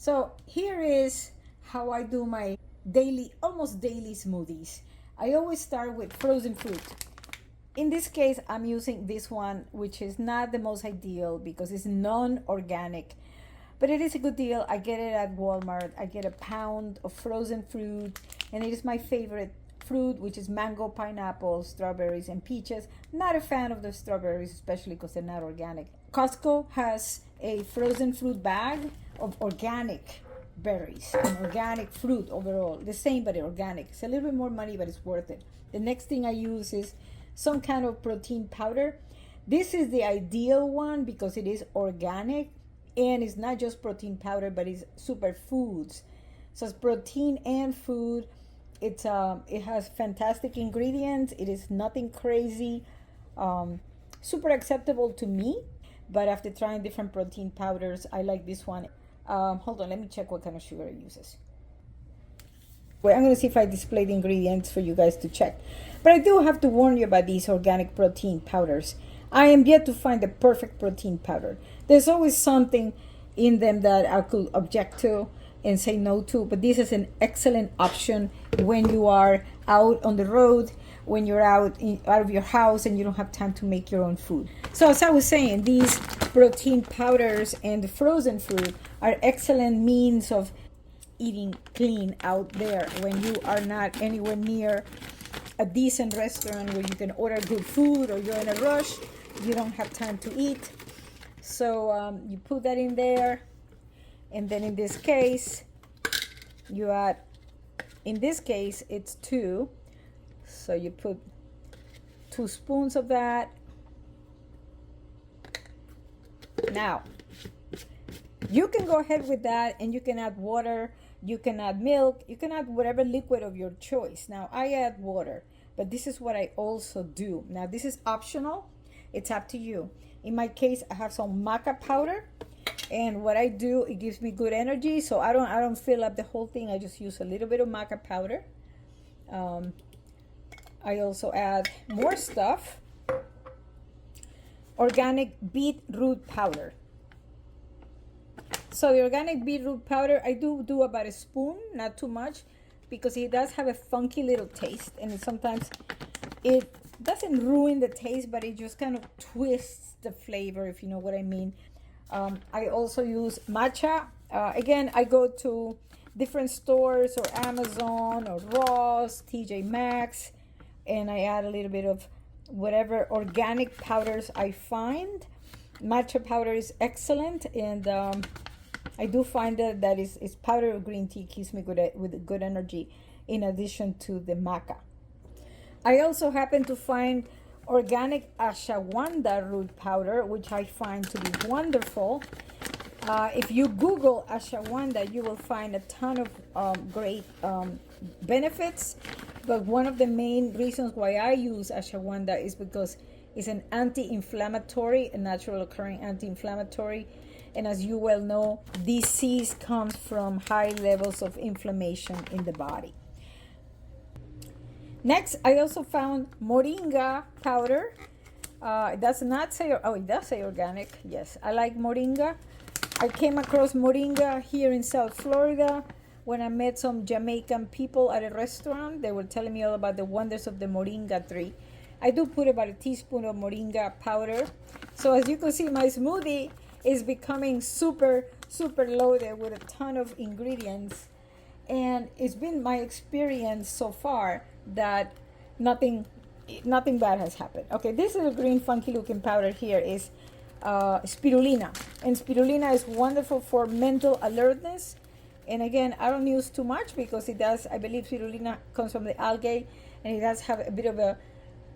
So here is how I do my daily, almost daily smoothies. I always start with frozen fruit. In this case, I'm using this one, which is not the most ideal because it's non-organic, but it is a good deal. I get it at Walmart. I get a pound of frozen fruit, and it is my favorite fruit, which is mango, pineapple, strawberries, and peaches. Not a fan of the strawberries, especially because they're not organic. Costco has a frozen fruit bag of organic berries and organic fruit overall. The same, but organic. It's a little bit more money, but it's worth it. The next thing I use is some kind of protein powder. This is the ideal one because it is organic and it's not just protein powder, but it's superfoods. So it's protein and food. It has fantastic ingredients. It is nothing crazy. Super acceptable to me. But after trying different protein powders, I like this one. Hold on, let me check what kind of sugar it uses. Wait, I'm going to see if I display the ingredients for you guys to check. But I do have to warn you about these organic protein powders. I am yet to find the perfect protein powder. There's always something in them that I could object to and say no to, but this is an excellent option when you are out on the road, when you're out of your house and you don't have time to make your own food. So as I was saying, these protein powders and the frozen fruit are excellent means of eating clean out there when you are not anywhere near a decent restaurant where you can order good food, or you're in a rush, you don't have time to eat. So you put that in there, and then in this case you add, in this case it's 2, so you put 2 spoons of that. Now you can go ahead with that, and you can add water, you can add milk, you can add whatever liquid of your choice. Now I add water, but this is what I also do. Now this is optional, it's up to you. In my case, I have some maca powder, and what I do, it gives me good energy, so I don't fill up the whole thing. I just use a little bit of maca powder. I also add more stuff. Organic beetroot powder. So the organic beetroot powder, I do about a spoon, not too much, because it does have a funky little taste, and sometimes it doesn't ruin the taste, but it just kind of twists the flavor, if you know what I mean. I also use matcha. Again, I go to different stores, or Amazon, or Ross, TJ Maxx, and I add a little bit of whatever organic powders I find. Matcha powder is excellent, and I do find that is powder of green tea keeps me with good energy, in addition to the maca. I also happen to find organic ashwagandha root powder, which I find to be wonderful. If you Google ashwagandha, you will find a ton of great benefits. But one of the main reasons why I use ashwagandha is because it's an anti-inflammatory, a natural occurring anti-inflammatory. And as you well know, disease comes from high levels of inflammation in the body. Next, I also found moringa powder. It does not say, oh, it does say organic. Yes, I like moringa. I came across moringa here in South Florida when I met some Jamaican people at a restaurant. They were telling me all about the wonders of the moringa tree. I do put about a teaspoon of moringa powder. So as you can see, my smoothie is becoming super, super loaded with a ton of ingredients. And it's been my experience so far that nothing bad has happened. Okay, this little green funky looking powder here is spirulina, and spirulina is wonderful for mental alertness. And again, I don't use too much because it does, I believe spirulina comes from the algae, and it does have a bit of a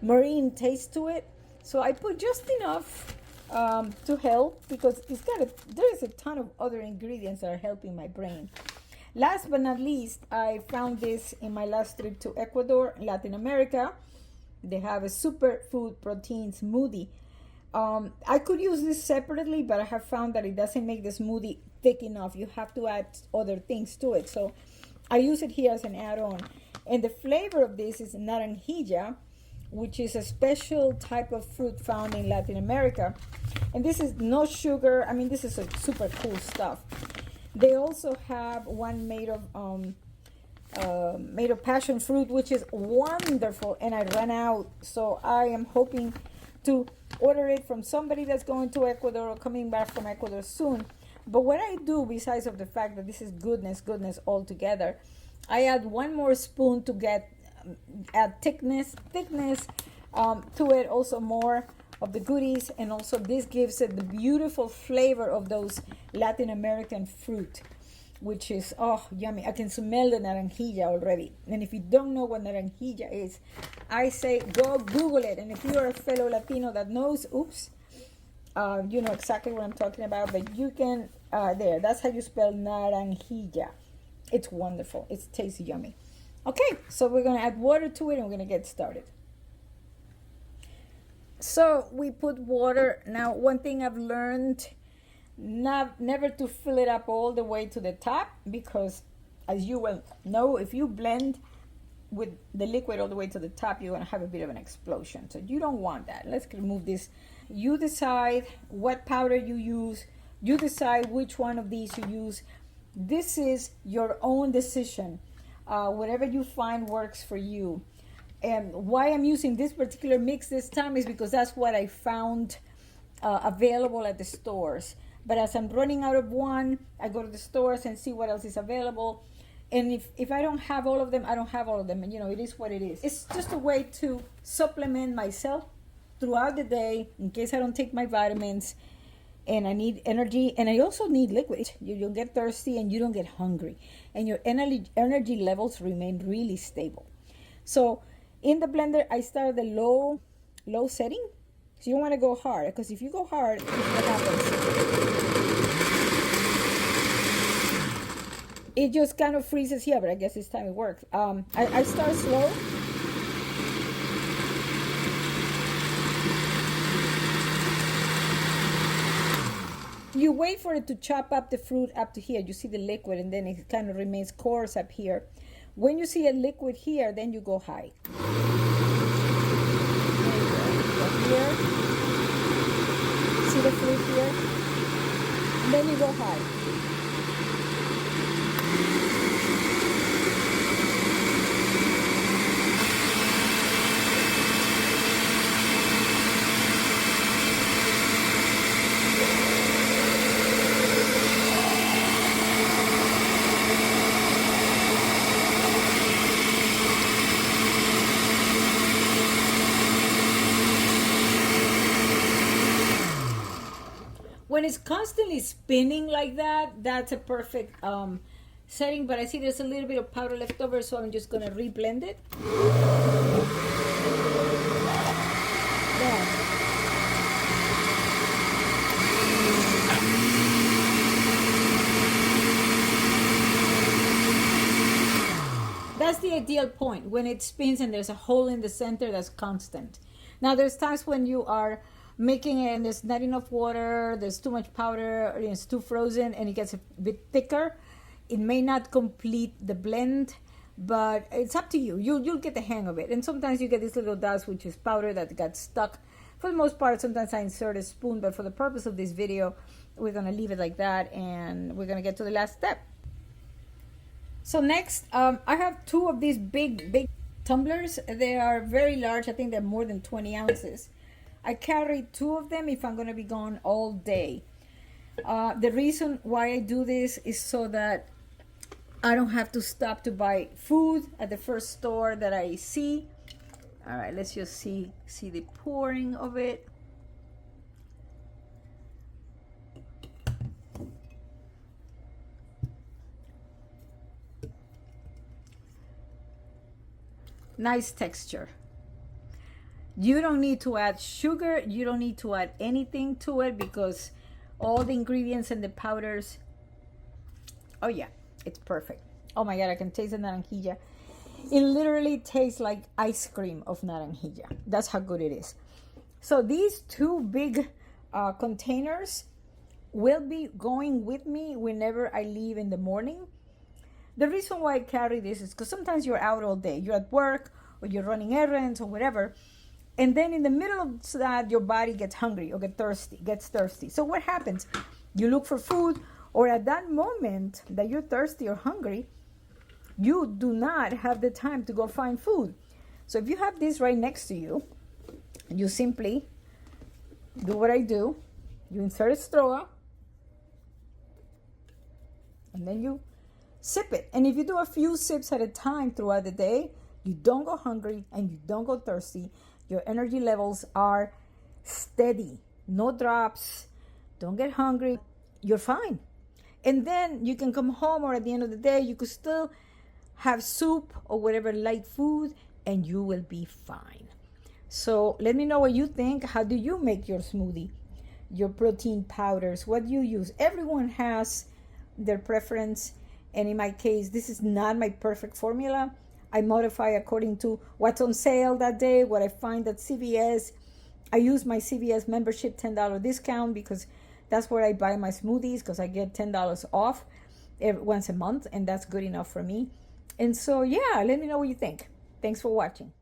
marine taste to it. So I put just enough to help, because there is a ton of other ingredients that are helping my brain. Last but not least, I found this in my last trip to Ecuador, Latin America. They have a superfood protein smoothie. I could use this separately, but I have found that it doesn't make the smoothie thick enough. You have to add other things to it. So I use it here as an add-on. And the flavor of this is naranjilla, which is a special type of fruit found in Latin America. And this is no sugar. I mean, this is a super cool stuff. They also have one made of passion fruit, which is wonderful, and I ran out, so I am hoping to order it from somebody that's going to Ecuador or coming back from Ecuador soon. But what I do, besides of the fact that this is goodness all together, I add one more spoon to get add thickness to it, also more of the goodies, and also this gives it the beautiful flavor of those Latin American fruit, which is, oh, yummy. I can smell the naranjilla already. And if you don't know what naranjilla is, I say go Google it. And if you're a fellow Latino that knows, you know exactly what I'm talking about. But you can, that's how you spell naranjilla. It's wonderful. It tastes yummy. Okay, so we're going to add water to it and we're going to get started. So we put water. Now, one thing I've learned, never to fill it up all the way to the top, because as you well know, if you blend with the liquid all the way to the top, you're going to have a bit of an explosion. So you don't want that. Let's remove this. You decide what powder you use. You decide which one of these you use. This is your own decision. Whatever you find works for you. And why I'm using this particular mix this time is because that's what I found available at the stores. But as I'm running out of one, I go to the stores and see what else is available. And if I don't have all of them, I don't have all of them. And you know, it is what it is. It's just a way to supplement myself throughout the day in case I don't take my vitamins and I need energy. And I also need liquid. You don't get thirsty and you don't get hungry. And your energy levels remain really stable. So in the blender, I start at the low setting. So you don't want to go hard, because if you go hard, this is what happens. It just kind of freezes here, but I guess this time it works. I start slow. You wait for it to chop up the fruit up to here. You see the liquid, and then it kind of remains coarse up here. When you see a liquid here, then you go high. Here, see the fruit here, and then you go high. When it's constantly spinning like that, that's a perfect setting. But I see there's a little bit of powder left over, so I'm just going to reblend it. There. That's the ideal point, when it spins and there's a hole in the center that's constant. Now, there's times when you are making it and there's not enough water, there's too much powder, it's too frozen, and it gets a bit thicker. It may not complete the blend, but it's up to you. You'll get the hang of it. And sometimes you get these little dots, which is powder that got stuck. For the most part, sometimes I insert a spoon, but for the purpose of this video, we're going to leave it like that, and we're going to get to the last step. So next, I have two of these big tumblers. They are very large. I think they're more than 20 ounces. I carry two of them if I'm going to be gone all day. The reason why I do this is so that I don't have to stop to buy food at the first store that I see. All right, let's just see the pouring of it. Nice texture. You don't need to add sugar. You don't need to add anything to it because all the ingredients and the powders. Oh yeah, it's perfect. Oh my God, I can taste the naranjilla. It literally tastes like ice cream of naranjilla. That's how good it is. So these two big containers will be going with me whenever I leave in the morning. The reason why I carry this is because sometimes you're out all day. You're at work or you're running errands or whatever. And then in the middle of that, your body gets hungry or gets thirsty. So what happens? You look for food, or at that moment that you're thirsty or hungry, you do not have the time to go find food. So if you have this right next to you, you simply do what I do. You insert a straw, and then you sip it. And if you do a few sips at a time throughout the day, you don't go hungry and you don't go thirsty. Your energy levels are steady, no drops, don't get hungry, you're fine. And then you can come home, or at the end of the day, you could still have soup or whatever light food, and you will be fine. So let me know what you think. How do you make your smoothie? Your protein powders, what do you use? Everyone has their preference. And in my case, this is not my perfect formula. I modify according to what's on sale that day, what I find at CVS. I use my CVS membership $10 discount because that's where I buy my smoothies, because I get $10 off once a month, and that's good enough for me. And so, yeah, let me know what you think. Thanks for watching.